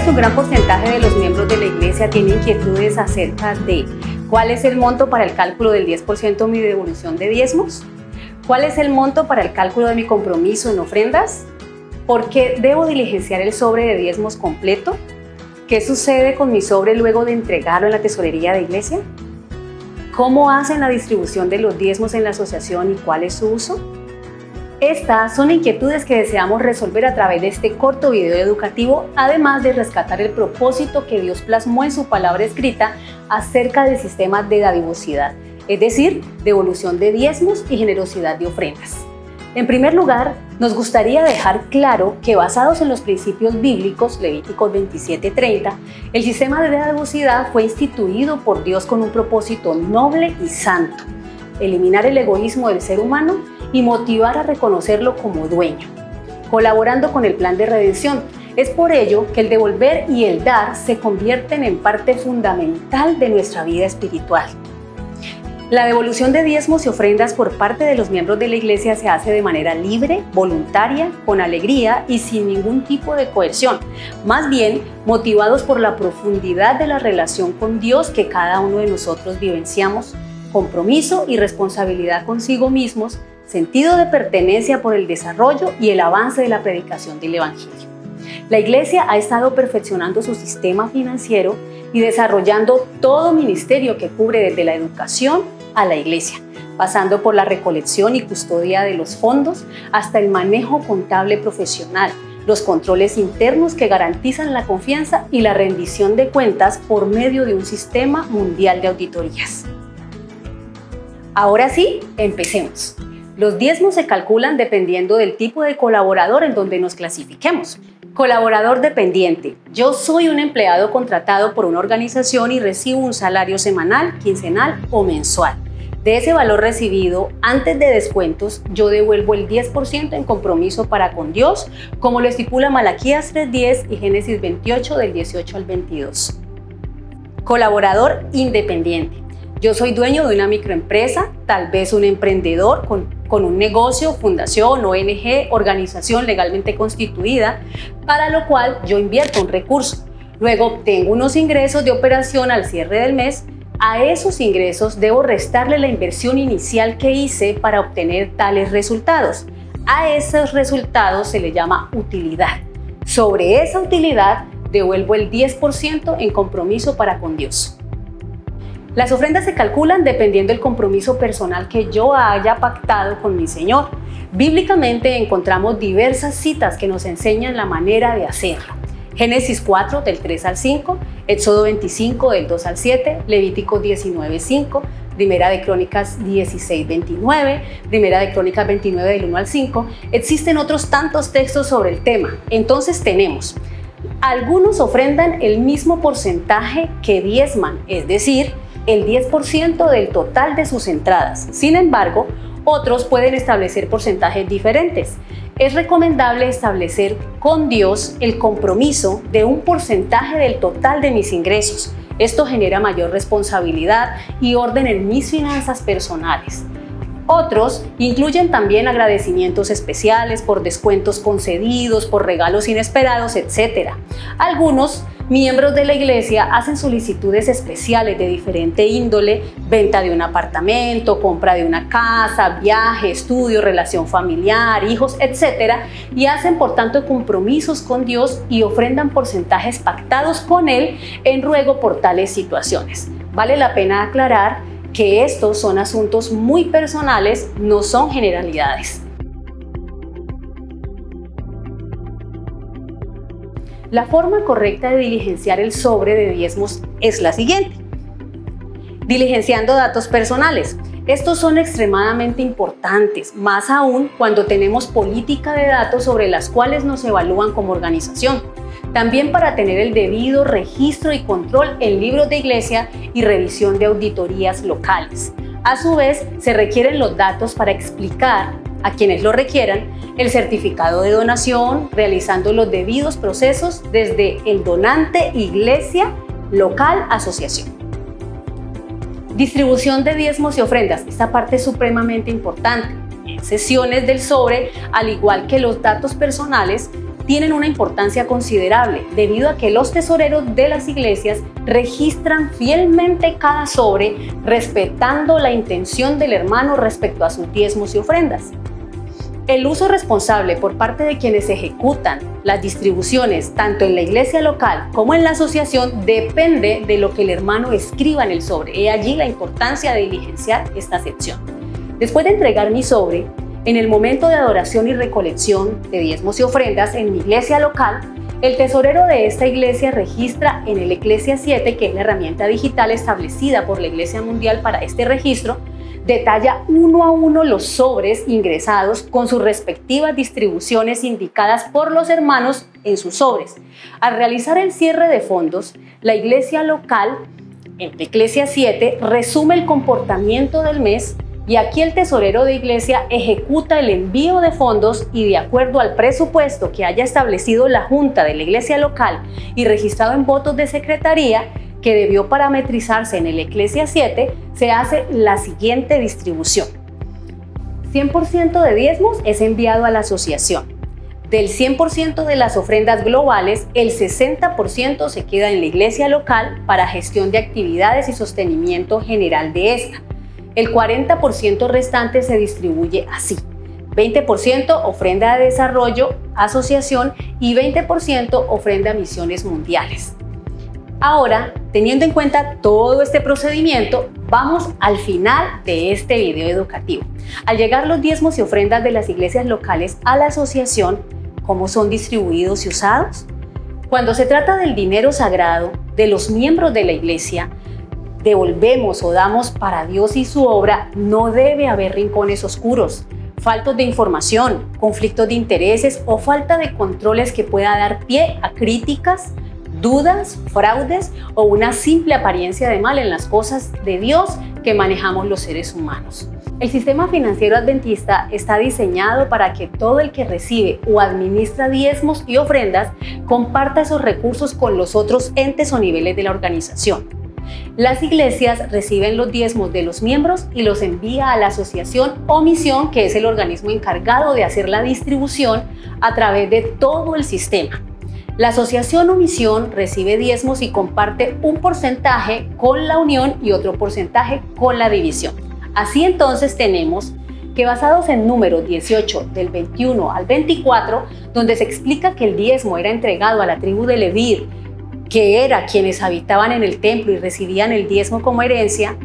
que un gran porcentaje de los miembros de la iglesia tiene inquietudes acerca de cuál es el monto para el cálculo del 10% de mi devolución de diezmos, cuál es el monto para el cálculo de mi compromiso en ofrendas, por qué debo diligenciar el sobre de diezmos completo, qué sucede con mi sobre luego de entregarlo en la tesorería de iglesia, cómo hacen la distribución de los diezmos en la asociación y cuál es su uso. Estas son inquietudes que deseamos resolver a través de este corto video educativo, además de rescatar el propósito que Dios plasmó en su palabra escrita acerca del sistema de dadivosidad, es decir, devolución de diezmos y generosidad de ofrendas. En primer lugar, nos gustaría dejar claro que basados en los principios bíblicos, Levíticos 27:30, el sistema de dadivosidad fue instituido por Dios con un propósito noble y santo: eliminar el egoísmo del ser humano y motivar a reconocerlo como dueño, colaborando con el plan de redención. Es por ello que el devolver y el dar se convierten en parte fundamental de nuestra vida espiritual. La devolución de diezmos y ofrendas por parte de los miembros de la iglesia se hace de manera libre, voluntaria, con alegría y sin ningún tipo de coerción, más bien motivados por la profundidad de la relación con Dios que cada uno de nosotros vivenciamos, compromiso y responsabilidad consigo mismos, sentido de pertenencia por el desarrollo y el avance de la predicación del Evangelio. La Iglesia ha estado perfeccionando su sistema financiero y desarrollando todo ministerio que cubre desde la educación a la Iglesia, pasando por la recolección y custodia de los fondos hasta el manejo contable profesional, los controles internos que garantizan la confianza y la rendición de cuentas por medio de un sistema mundial de auditorías. Ahora sí, empecemos. Los diezmos se calculan dependiendo del tipo de colaborador en donde nos clasifiquemos. Colaborador dependiente. Yo soy un empleado contratado por una organización y recibo un salario semanal, quincenal o mensual. De ese valor recibido, antes de descuentos, yo devuelvo el 10% en compromiso para con Dios, como lo estipula Malaquías 3:10 y Génesis 28 del 18 al 22. Colaborador independiente. Yo soy dueño de una microempresa, tal vez un emprendedor con un negocio, fundación, ONG, organización legalmente constituida, para lo cual yo invierto un recurso. Luego obtengo unos ingresos de operación al cierre del mes. A esos ingresos debo restarle la inversión inicial que hice para obtener tales resultados. A esos resultados se le llama utilidad. Sobre esa utilidad devuelvo el 10% en compromiso para con Dios. Las ofrendas se calculan dependiendo del compromiso personal que yo haya pactado con mi Señor. Bíblicamente encontramos diversas citas que nos enseñan la manera de hacerlo. Génesis 4 del 3 al 5, Éxodo 25 del 2 al 7, Levítico 19:5, Primera de Crónicas 16:29, Primera de Crónicas 29 del 1 al 5. Existen otros tantos textos sobre el tema. Entonces tenemos: algunos ofrendan el mismo porcentaje que diezman, es decir, el 10% del total de sus entradas. Sin embargo, otros pueden establecer porcentajes diferentes. Es recomendable establecer con Dios el compromiso de un porcentaje del total de mis ingresos. Esto genera mayor responsabilidad y orden en mis finanzas personales. Otros incluyen también agradecimientos especiales por descuentos concedidos, por regalos inesperados, etc. Algunos miembros de la iglesia hacen solicitudes especiales de diferente índole: venta de un apartamento, compra de una casa, viaje, estudio, relación familiar, hijos, etc. Y hacen por tanto compromisos con Dios y ofrendan porcentajes pactados con Él en ruego por tales situaciones. Vale la pena aclarar que estos son asuntos muy personales, no son generalidades. La forma correcta de diligenciar el sobre de diezmos es la siguiente: diligenciando datos personales. Estos son extremadamente importantes, más aún cuando tenemos política de datos sobre las cuales nos evalúan como organización. También para tener el debido registro y control en libros de iglesia y revisión de auditorías locales. A su vez, se requieren los datos para explicar a quienes lo requieran el certificado de donación, realizando los debidos procesos desde el donante, iglesia, local, asociación. Distribución de diezmos y ofrendas. Esta parte es supremamente importante. En sesiones del sobre, al igual que los datos personales, tienen una importancia considerable debido a que los tesoreros de las iglesias registran fielmente cada sobre, respetando la intención del hermano respecto a sus diezmos y ofrendas. El uso responsable por parte de quienes ejecutan las distribuciones tanto en la iglesia local como en la asociación depende de lo que el hermano escriba en el sobre. He allí la importancia de diligenciar esta sección. Después de entregar mi sobre, en el momento de adoración y recolección de diezmos y ofrendas en mi iglesia local, el tesorero de esta iglesia registra en el Eclesia 7, que es la herramienta digital establecida por la Iglesia Mundial para este registro, detalla uno a uno los sobres ingresados con sus respectivas distribuciones indicadas por los hermanos en sus sobres. Al realizar el cierre de fondos, la iglesia local, en la Eclesia 7, resume el comportamiento del mes y aquí el tesorero de iglesia ejecuta el envío de fondos y de acuerdo al presupuesto que haya establecido la junta de la iglesia local y registrado en votos de secretaría, que debió parametrizarse en el Eclesia 7, se hace la siguiente distribución. 100% de diezmos es enviado a la asociación. Del 100% de las ofrendas globales, el 60% se queda en la iglesia local para gestión de actividades y sostenimiento general de esta. El 40% restante se distribuye así: 20% ofrenda de desarrollo, asociación y 20% ofrenda a misiones mundiales. Ahora, teniendo en cuenta todo este procedimiento, vamos al final de este video educativo. Al llegar los diezmos y ofrendas de las iglesias locales a la asociación, ¿cómo son distribuidos y usados? Cuando se trata del dinero sagrado de los miembros de la iglesia, devolvemos o damos para Dios y su obra, no debe haber rincones oscuros, faltos de información, conflictos de intereses o falta de controles que pueda dar pie a críticas, dudas, fraudes o una simple apariencia de mal en las cosas de Dios que manejamos los seres humanos. El sistema financiero adventista está diseñado para que todo el que recibe o administra diezmos y ofrendas comparta esos recursos con los otros entes o niveles de la organización. Las iglesias reciben los diezmos de los miembros y los envía a la asociación o misión, que es el organismo encargado de hacer la distribución a través de todo el sistema. La asociación o misión recibe diezmos y comparte un porcentaje con la unión y otro porcentaje con la división. Así entonces tenemos que, basados en Números 18 del 21 al 24, donde se explica que el diezmo era entregado a la tribu de Leví, que era quienes habitaban en el templo y recibían el diezmo como herencia,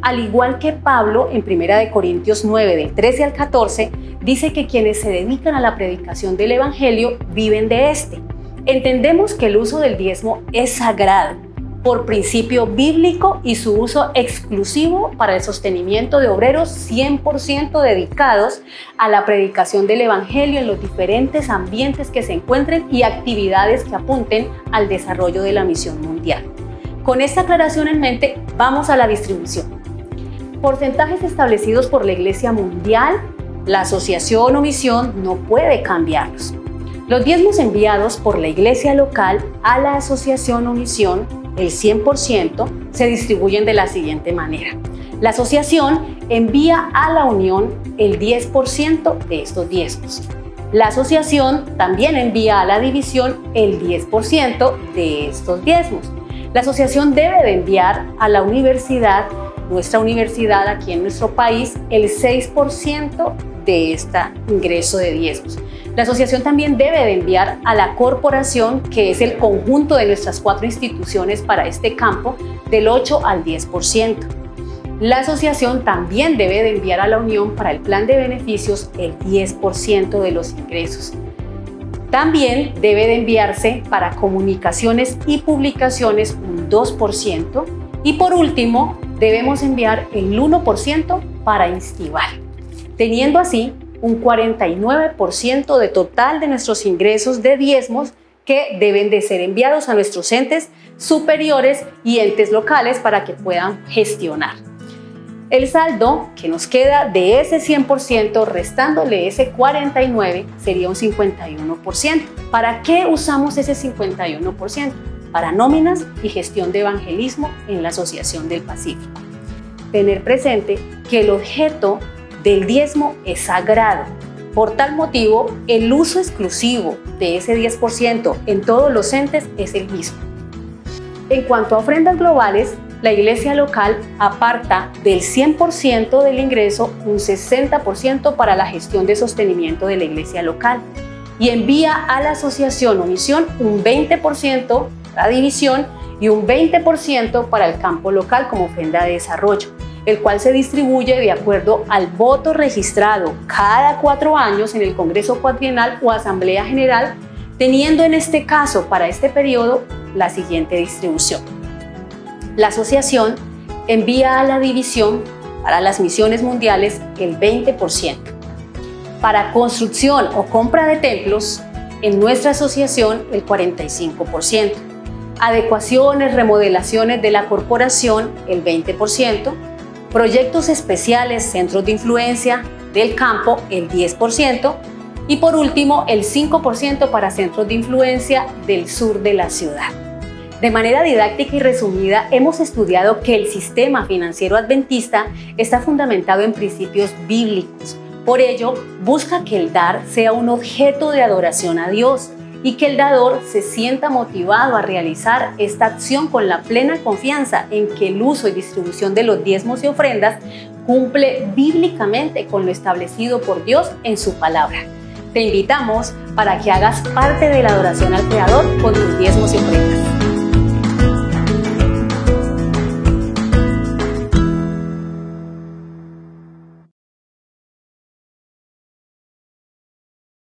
al igual que Pablo en 1 Corintios 9 del 13 al 14, dice que quienes se dedican a la predicación del evangelio viven de este. Entendemos que el uso del diezmo es sagrado por principio bíblico y su uso exclusivo para el sostenimiento de obreros 100% dedicados a la predicación del evangelio en los diferentes ambientes que se encuentren y actividades que apunten al desarrollo de la misión mundial. Con esta aclaración en mente, vamos a la distribución. Porcentajes establecidos por la Iglesia Mundial, la asociación o misión no puede cambiarlos. Los diezmos enviados por la iglesia local a la asociación o misión, el 100%, se distribuyen de la siguiente manera. La asociación envía a la unión el 10% de estos diezmos. La asociación también envía a la división el 10% de estos diezmos. La asociación debe de enviar a la universidad, nuestra universidad aquí en nuestro país, el 6% de este ingreso de diezmos. La asociación también debe de enviar a la corporación, que es el conjunto de nuestras 4 instituciones para este campo, del 8 al 10%. La asociación también debe de enviar a la unión para el plan de beneficios el 10% de los ingresos. También debe de enviarse para comunicaciones y publicaciones un 2%. Y por último, debemos enviar el 1% para Instival, teniendo así un 49% de total de nuestros ingresos de diezmos que deben de ser enviados a nuestros entes superiores y entes locales para que puedan gestionar. El saldo que nos queda de ese 100%, restándole ese 49%, sería un 51%. ¿Para qué usamos ese 51%? Para nóminas y gestión de evangelismo en la Asociación del Pacífico. Tener presente que el objeto del diezmo es sagrado Por tal motivo, el uso exclusivo de ese 10% en todos los entes es el mismo. En cuanto a ofrendas globales, la iglesia local aparta del 100% del ingreso un 60% para la gestión de sostenimiento de la iglesia local y envía a la asociación o misión un 20% para división y un 20% para el campo local como ofrenda de desarrollo, el cual se distribuye de acuerdo al voto registrado cada 4 años en el Congreso Cuatrienal o Asamblea General, teniendo en este caso para este periodo la siguiente distribución. La asociación envía a la división para las misiones mundiales el 20%. Para construcción o compra de templos, en nuestra asociación el 45%. Adecuaciones, remodelaciones de la corporación el 20%. Proyectos especiales, centros de influencia del campo el 10%. Y por último, el 5% para centros de influencia del sur de la ciudad. De manera didáctica y resumida, hemos estudiado que el sistema financiero adventista está fundamentado en principios bíblicos. Por ello, busca que el dar sea un objeto de adoración a Dios y que el dador se sienta motivado a realizar esta acción con la plena confianza en que el uso y distribución de los diezmos y ofrendas cumple bíblicamente con lo establecido por Dios en su palabra. Te invitamos para que hagas parte de la adoración al Creador con tus diezmos y ofrendas.